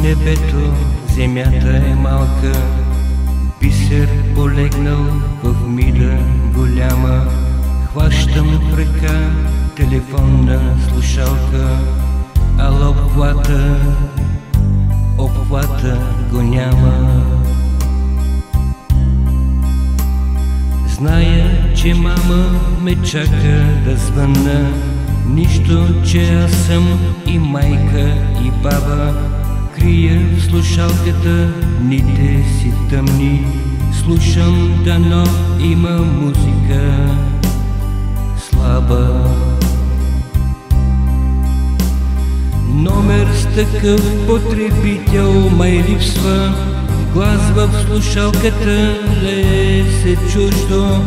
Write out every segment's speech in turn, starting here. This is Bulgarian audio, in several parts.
небето земята е малка, бисер полегнал в мида голяма. Хващам в ръка телефонна слушалка, ала обхвата го няма. Зная, че мама ме чака да звънна, нищо, че аз съм и майка, и баба. Крия в слушалката дните си тъмни, слушам, дано има музика слаба. Номер с такъв потребител май липсва, глас в слушалката лее се чуждо.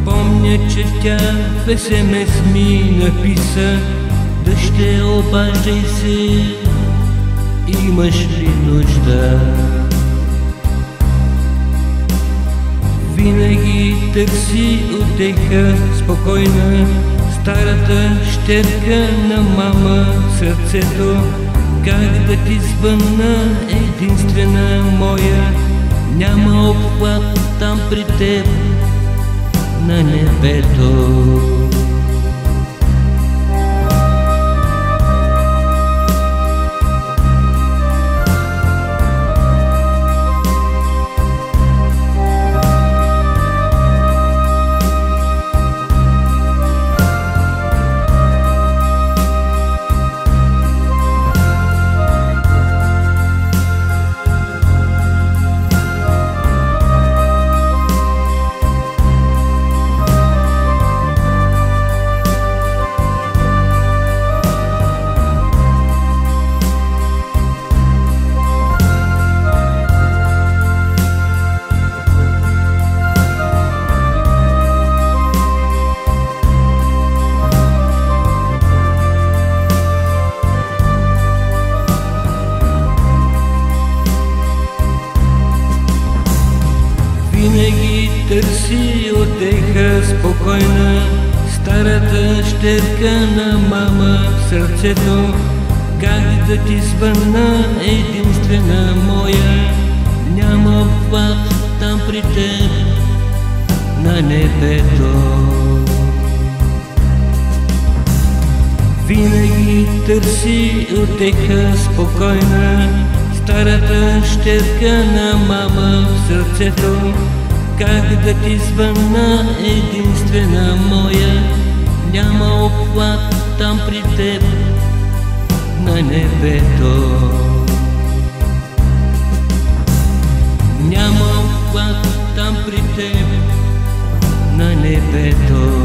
Помня, че тя в СМС ми написа: дъще, обаждай се, имаш ли нужда? Винаги търси утеха спокойна, старата щерка на мама в сърцето. Как да ти звънна, единствена моя, няма обхват там при теб на небето. Винаги търси отеха спокойна, старата щерка на мама в сърцето. Как да ти звънна, единствена моя, няма обхват там при теб на небето. Винаги търси отеха спокойна, старата щерка на мама в сърцето. Как да ти звънна, единствена моя, няма обхват там при теб на небето. Няма обхват там при теб на небето.